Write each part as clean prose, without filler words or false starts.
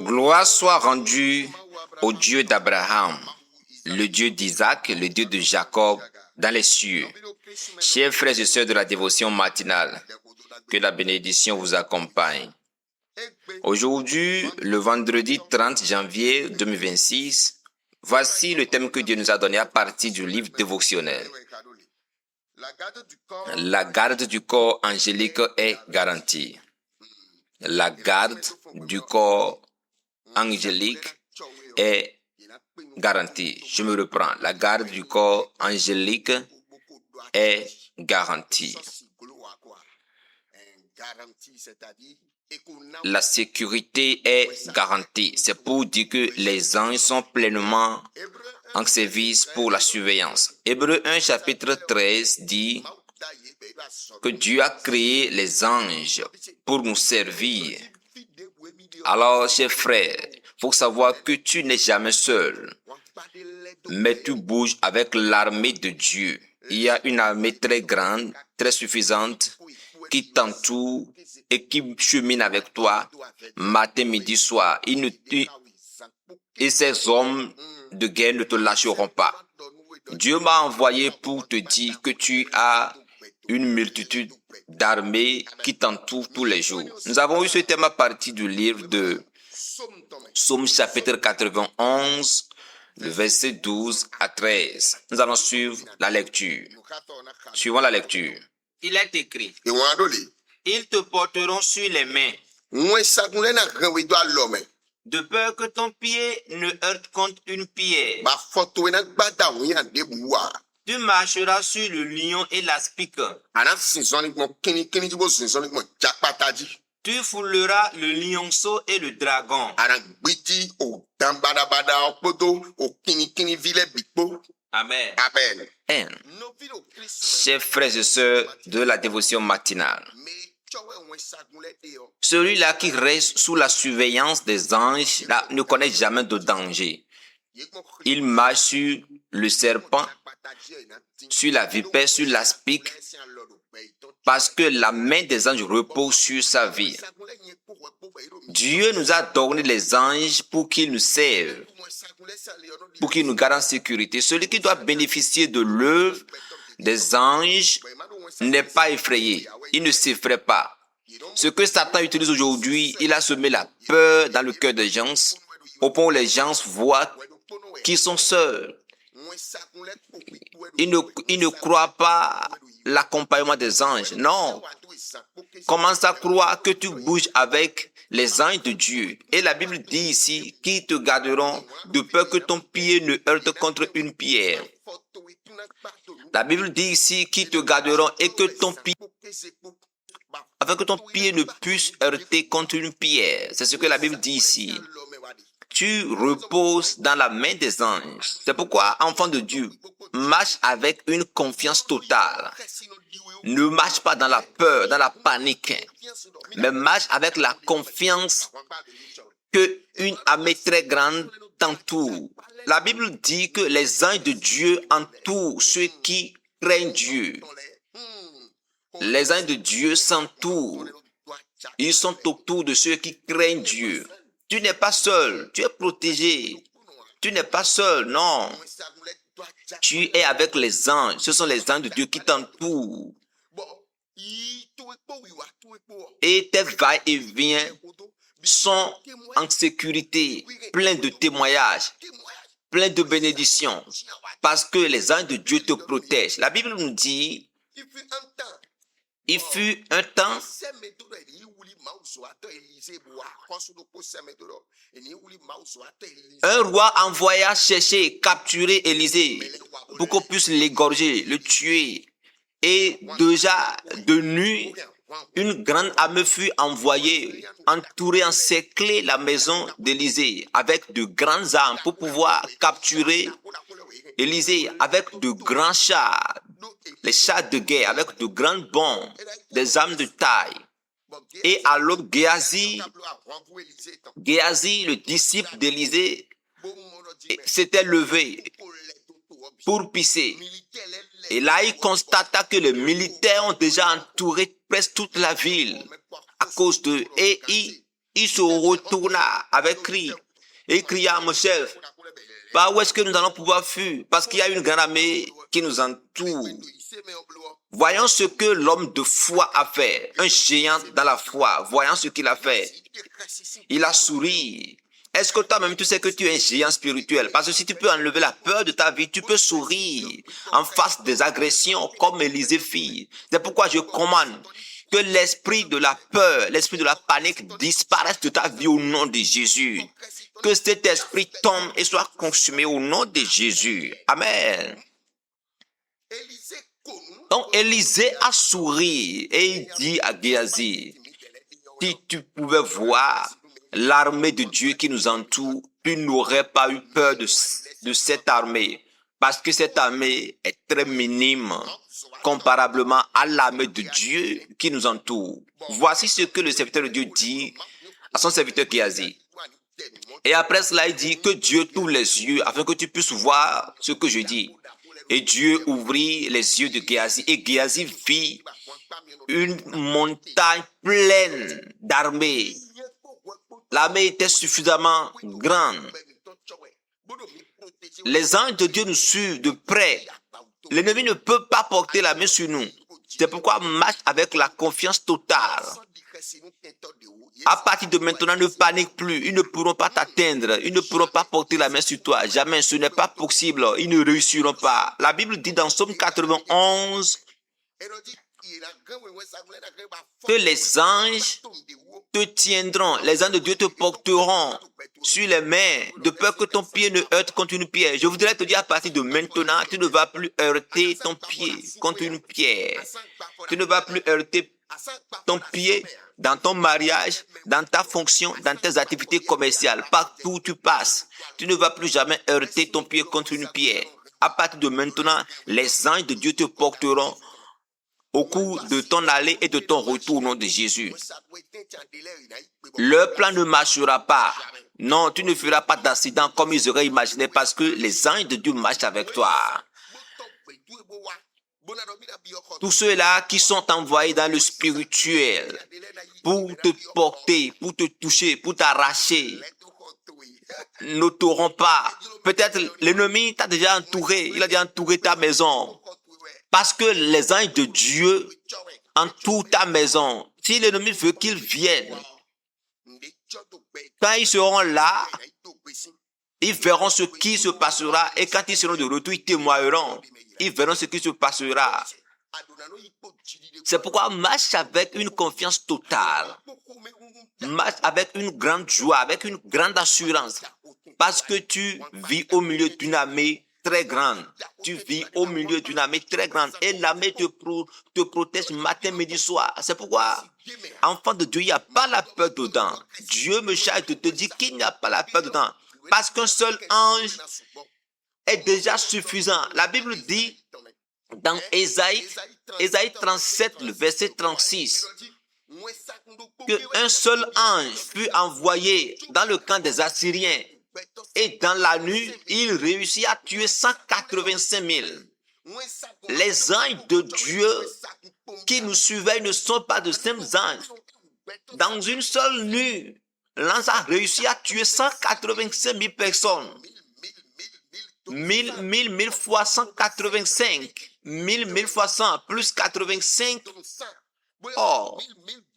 Gloire soit rendue au Dieu d'Abraham, le Dieu d'Isaac, le Dieu de Jacob dans les cieux. Chers frères et sœurs de la dévotion matinale, que la bénédiction vous accompagne. Aujourd'hui, le vendredi 30 janvier 2026, voici le thème que Dieu nous a donné à partir du livre dévotionnel. La garde du corps angélique est garantie. La garde du corps angélique est garantie. Je me reprends. La garde du corps angélique est garantie. La sécurité est garantie. C'est pour dire que les anges sont pleinement en service pour la surveillance. Hébreux 1 chapitre 13 dit que Dieu a créé les anges pour nous servir. Alors, chers frères, il faut savoir que tu n'es jamais seul, mais tu bouges avec l'armée de Dieu. Il y a une armée très grande, très suffisante, qui t'entoure et qui chemine avec toi matin, midi, soir. Et ces hommes de guerre ne te lâcheront pas. Dieu m'a envoyé pour te dire que tu as une multitude d'armées qui t'entourent tous les jours. Nous avons eu ce thème à partir du livre de Psaume chapitre 91, le verset 12 à 13. Nous allons suivre la lecture. Suivons la lecture. Il est écrit: ils te porteront sur les mains, de peur que ton pied ne heurte contre une pierre. Tu marcheras sur le lion et l'aspic. Tu fouleras le lionceau et le dragon. Amen. Amen. Chers frères et sœurs de la dévotion matinale, celui-là qui reste sous la surveillance des anges là, ne connaît jamais de danger. Il marche sur le serpent, sur la vipère, sur l'aspic, parce que la main des anges repose sur sa vie. Dieu nous a donné les anges pour qu'ils nous servent, pour qu'ils nous gardent en sécurité. Celui qui doit bénéficier de l'œuvre des anges n'est pas effrayé. Il ne s'effraie pas. Ce que Satan utilise aujourd'hui, il a semé la peur dans le cœur des gens, au point où les gens voient qu'ils sont seuls. Ils ne croient pas l'accompagnement des anges. Non. Commence à croire que tu bouges avec les anges de Dieu. Et la Bible dit ici qu'ils te garderont de peur que ton pied ne heurte contre une pierre. La Bible dit ici qu'ils te garderont et que ton pied, afin que ton pied ne puisse heurter contre une pierre. C'est ce que la Bible dit ici. Tu reposes dans la main des anges. C'est pourquoi, enfant de Dieu, marche avec une confiance totale. Ne marche pas dans la peur, dans la panique, mais marche avec la confiance qu'une armée très grande t'entoure. La Bible dit que les anges de Dieu entourent ceux qui craignent Dieu. Les anges de Dieu s'entourent. Ils sont autour de ceux qui craignent Dieu. Tu n'es pas seul, tu es protégé. Tu n'es pas seul, non. Tu es avec les anges. Ce sont les anges de Dieu qui t'entourent. Et tes va-et-vient sont en sécurité, pleins de témoignages, pleins de bénédictions, parce que les anges de Dieu te protègent. La Bible nous dit, il fut un temps, un roi envoya chercher et capturer Élisée pour qu'on puisse l'égorger, le tuer. Et déjà de nuit, une grande armée fut envoyée, entourer, encercler la maison d'Élisée avec de grandes armes pour pouvoir capturer Élisée avec de grands chars, les chars de guerre avec de grandes bombes, des armes de taille. Et alors Géasi, le disciple d'Élisée, s'était levé pour pisser. Et là, il constata que les militaires ont déjà entouré presque toute la ville à cause d'eux. Et il se retourna avec cri et il cria, mon chef, par où est-ce que nous allons pouvoir fuir? Parce qu'il y a une grande armée qui nous entoure. Voyons ce que l'homme de foi a fait, un géant dans la foi. Voyons ce qu'il a fait. Il a souri. Est-ce que toi-même tu sais que tu es un géant spirituel? Parce que si tu peux enlever la peur de ta vie, tu peux sourire en face des agressions comme Élisée fit. C'est pourquoi je commande que l'esprit de la peur, l'esprit de la panique disparaisse de ta vie au nom de Jésus. Que cet esprit tombe et soit consumé au nom de Jésus. Amen. Donc Élisée a souri et il dit à Géasi, si tu pouvais voir l'armée de Dieu qui nous entoure, tu n'aurais pas eu peur de cette armée, parce que cette armée est très minime comparablement à l'armée de Dieu qui nous entoure. Voici ce que le serviteur de Dieu dit à son serviteur Géasi. Et après cela, il dit que Dieu t'ouvre les yeux afin que tu puisses voir ce que je dis. Et Dieu ouvrit les yeux de Géasi et Géasi vit une montagne pleine d'armées. L'armée était suffisamment grande. Les anges de Dieu nous suivent de près. L'ennemi ne peut pas porter la main sur nous. C'est pourquoi marche avec la confiance totale. À partir de maintenant, ne panique plus. Ils ne pourront pas t'atteindre. Ils ne pourront pas porter la main sur toi. Jamais, ce n'est pas possible. Ils ne réussiront pas. La Bible dit dans Psaume 91 que les anges te tiendront. Les anges de Dieu te porteront sur les mains de peur que ton pied ne heurte contre une pierre. Je voudrais te dire à partir de maintenant, tu ne vas plus heurter ton pied contre une pierre. Tu ne vas plus heurter ton pied dans ton mariage, dans ta fonction, dans tes activités commerciales. Partout où tu passes, tu ne vas plus jamais heurter ton pied contre une pierre. À partir de maintenant, les anges de Dieu te porteront au cours de ton aller et de ton retour au nom de Jésus. Leur plan ne marchera pas. Non, tu ne feras pas d'accident comme ils auraient imaginé parce que les anges de Dieu marchent avec toi. Tous ceux-là qui sont envoyés dans le spirituel pour te porter, pour te toucher, pour t'arracher, ne t'auront pas. Peut-être l'ennemi t'a déjà entouré, il a déjà entouré ta maison. Parce que les anges de Dieu entourent ta maison. Si l'ennemi veut qu'ils viennent, quand ils seront là, ils verront ce qui se passera et quand ils seront de retour, ils témoigneront. Ils verront ce qui se passera. C'est pourquoi marche avec une confiance totale. Marche avec une grande joie, avec une grande assurance. Parce que tu vis au milieu d'une armée très grande. Tu vis au milieu d'une armée très grande. Et l'armée te protège matin, midi, soir. C'est pourquoi, enfant de Dieu, il n'y a pas la peur dedans. Dieu me charge de te dire qu'il n'y a pas la peur dedans. Parce qu'un seul ange est déjà suffisant. La Bible dit dans Ésaïe 37, le verset 36, qu'un seul ange fut envoyé dans le camp des Assyriens et dans la nuit, il réussit à tuer 185 000. Les anges de Dieu qui nous suivaient ne sont pas de simples anges. Dans une seule nuit, l'ange a réussi à tuer 185 000 personnes. 1000 fois 185. 1000 fois 100 plus 85. Oh,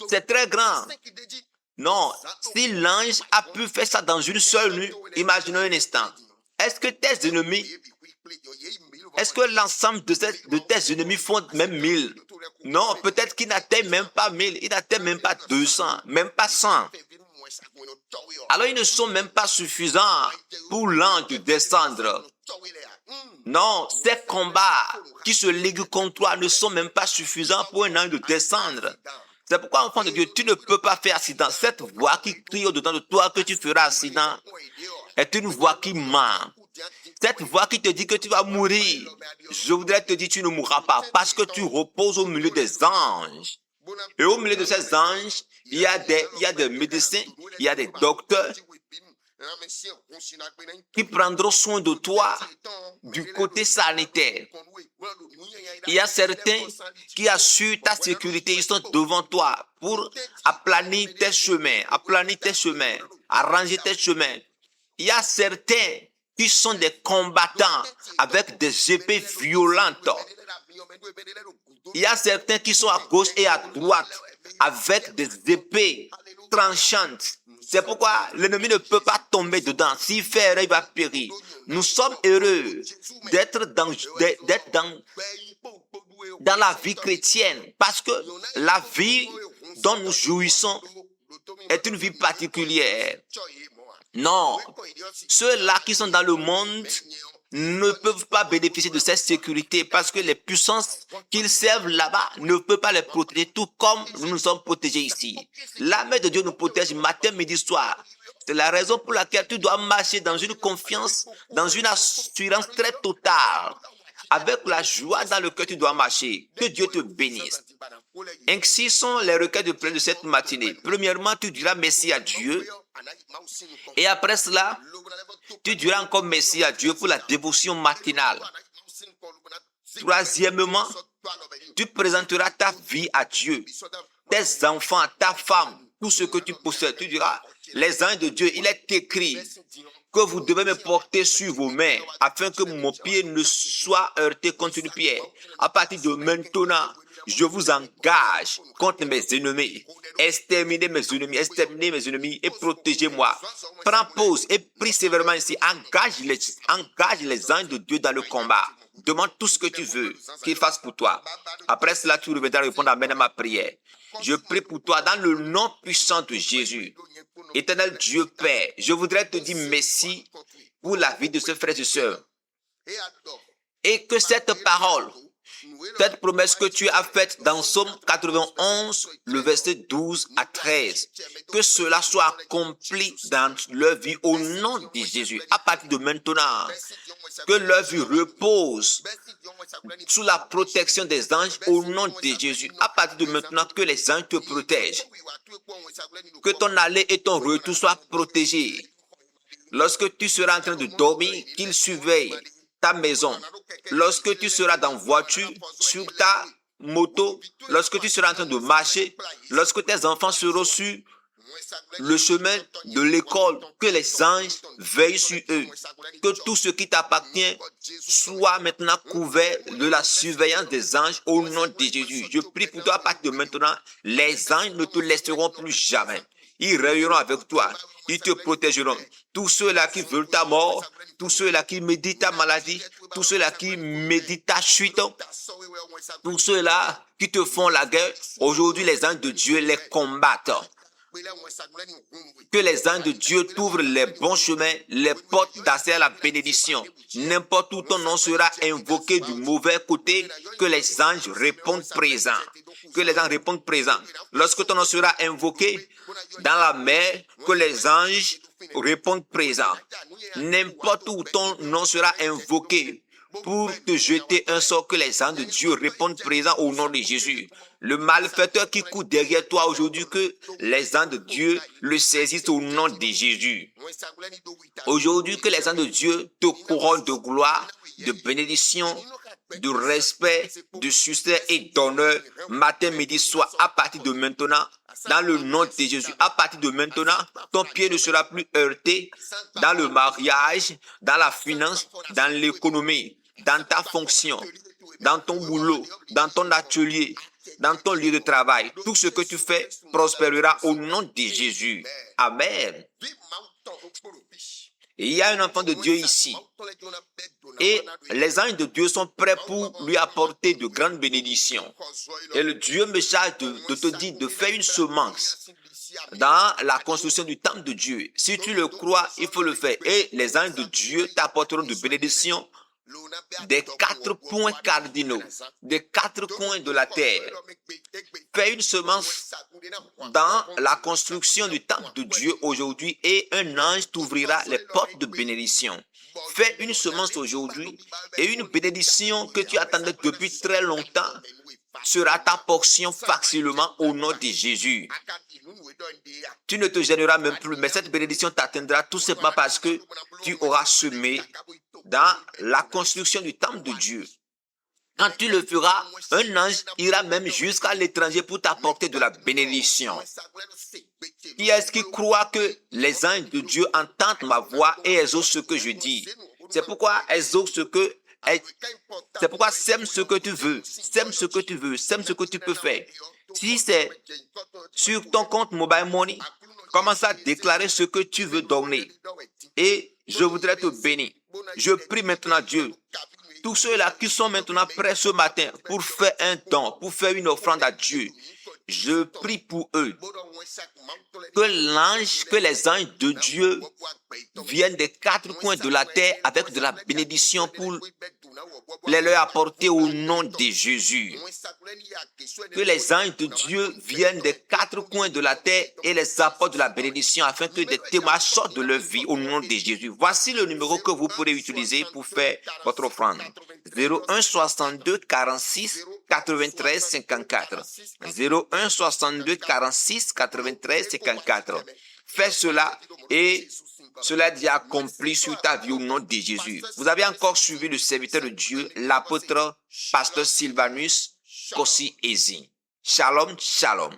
c'est très grand. Non, si l'ange a pu faire ça dans une seule nuit, imaginons un instant. Est-ce que tes ennemis, est-ce que l'ensemble de tes ennemis font même 1000? Non, peut-être qu'ils n'atteignent même pas 1000, ils n'atteignent même pas 200, même pas 100. Alors ils ne sont même pas suffisants pour l'ange de descendre. Non, ces combats qui se liguent contre toi ne sont même pas suffisants pour un ange de descendre. C'est pourquoi, enfant de Dieu, tu ne peux pas faire accident. Cette voix qui crie au-dedans de toi que tu feras accident est une voix qui ment. Cette voix qui te dit que tu vas mourir, je voudrais te dire que tu ne mourras pas parce que tu reposes au milieu des anges. Et au milieu de ces anges, il y a des médecins, il y a des docteurs, qui prendront soin de toi du côté sanitaire. Il y a certains qui assurent ta sécurité, ils sont devant toi pour aplanir tes chemins, arranger tes chemins. Il y a certains qui sont des combattants avec des épées violentes. Il y a certains qui sont à gauche et à droite avec des épées tranchantes. C'est pourquoi l'ennemi ne peut pas tomber dedans. S'il fait erreur, il va périr. Nous sommes heureux d'être dans la vie chrétienne parce que la vie dont nous jouissons est une vie particulière. Non, ceux-là qui sont dans le monde ne peuvent pas bénéficier de cette sécurité parce que les puissances qu'ils servent là-bas ne peuvent pas les protéger, tout comme nous nous sommes protégés ici. La main de Dieu nous protège matin, midi, soir. C'est la raison pour laquelle tu dois marcher dans une confiance, dans une assurance très totale. Avec la joie dans le cœur, tu dois marcher. Que Dieu te bénisse. Ainsi sont les requêtes de prière de cette matinée. Premièrement, tu diras merci à Dieu. Et après cela, tu diras encore merci à Dieu pour la dévotion matinale. Troisièmement, tu présenteras ta vie à Dieu, tes enfants, ta femme, tout ce que tu possèdes. Tu diras, les anges de Dieu, il est écrit que vous devez me porter sur vos mains afin que mon pied ne soit heurté contre une pierre. À partir de maintenant, je vous engage contre mes ennemis. Exterminez mes ennemis et protégez-moi. Prends pause et prie sévèrement ici. Engage les anges de Dieu dans le combat. Demande tout ce que tu veux qu'ils fassent pour toi. Après cela, tu reviendras répondre amen à ma prière. Je prie pour toi dans le nom puissant de Jésus. Éternel Dieu Père, je voudrais te dire merci pour la vie de ce frère et sœur. Et que cette parole, cette promesse que tu as faite dans Psaume 91, le verset 12 à 13, que cela soit accompli dans leur vie au nom de Jésus. À partir de maintenant, que leur vie repose sous la protection des anges au nom de Jésus. À partir de maintenant, que les anges te protègent. Que ton aller et ton retour soient protégés. Lorsque tu seras en train de dormir, qu'ils surveillent ta maison. Lorsque tu seras dans voiture, sur ta moto, lorsque tu seras en train de marcher, lorsque tes enfants seront sur le chemin de l'école, que les anges veillent sur eux, que tout ce qui t'appartient soit maintenant couvert de la surveillance des anges au nom de Jésus. Je prie pour toi à partir de maintenant, les anges ne te laisseront plus jamais. Ils rayonneront avec toi, ils te protégeront. Tous ceux-là qui veulent ta mort, tous ceux-là qui méditent ta maladie, tous ceux-là qui méditent ta chute, tous ceux-là qui te font la guerre, aujourd'hui les anges de Dieu les combattent. Que les anges de Dieu t'ouvrent les bons chemins, les portes d'accès à la bénédiction. N'importe où ton nom sera invoqué du mauvais côté, que les anges répondent présents. Que les anges répondent présents. Lorsque ton nom sera invoqué dans la mer, que les anges répondent présents. N'importe où ton nom sera invoqué pour te jeter un sort, que les anges de Dieu répondent présents au nom de Jésus. Le malfaiteur qui court derrière toi aujourd'hui, que les anges de Dieu le saisissent au nom de Jésus. Aujourd'hui, que les anges de Dieu te couronnent de gloire, de bénédiction, de respect, de succès et d'honneur, matin, midi, soir, à partir de maintenant, dans le nom de Jésus. À partir de maintenant, ton pied ne sera plus heurté dans le mariage, dans la finance, dans l'économie, dans ta fonction, dans ton boulot, dans ton atelier, dans ton lieu de travail. Tout ce que tu fais prospérera au nom de Jésus. Amen. Et il y a un enfant de Dieu ici. Et les anges de Dieu sont prêts pour lui apporter de grandes bénédictions. Et le Dieu me charge de te dire de faire une semence dans la construction du temple de Dieu. Si tu le crois, il faut le faire. Et les anges de Dieu t'apporteront de bénédictions des 4 points cardinaux, des 4 coins de la terre. Fais une semence dans la construction du temple de Dieu aujourd'hui et un ange t'ouvrira les portes de bénédiction. Fais une semence aujourd'hui et une bénédiction que tu attendais depuis très longtemps sera ta portion facilement au nom de Jésus. Tu ne te gêneras même plus, mais cette bénédiction t'atteindra tout simplement parce que tu auras semé dans la construction du temple de Dieu. Quand tu le feras, un ange ira même jusqu'à l'étranger pour t'apporter de la bénédiction. Qui est-ce qui croit que les anges de Dieu entendent ma voix et exaucent ce que je dis? C'est pourquoi sème ce que tu veux, sème ce que tu veux, sème ce que tu peux faire. Si c'est sur ton compte Mobile Money, commence à déclarer ce que tu veux donner. Et je voudrais te bénir. Je prie maintenant Dieu. Tous ceux-là qui sont maintenant prêts ce matin pour faire un don, pour faire une offrande à Dieu, je prie pour eux. Que les anges de Dieu viennent des quatre coins de la terre avec de la bénédiction pour les leur apporter au nom de Jésus. Que les anges de Dieu viennent des quatre coins de la terre et les apportent de la bénédiction afin que des témoignages sortent de leur vie au nom de Jésus. Voici le numéro que vous pourrez utiliser pour faire votre offrande. 01 62 46 93 54. 01 62 46 93 54. Fais cela et cela est déjà accompli sur ta vie au nom de Jésus. Vous avez encore suivi le serviteur de Dieu, l'apôtre Pasteur Sylvanus Kossi Ezi. Shalom, shalom.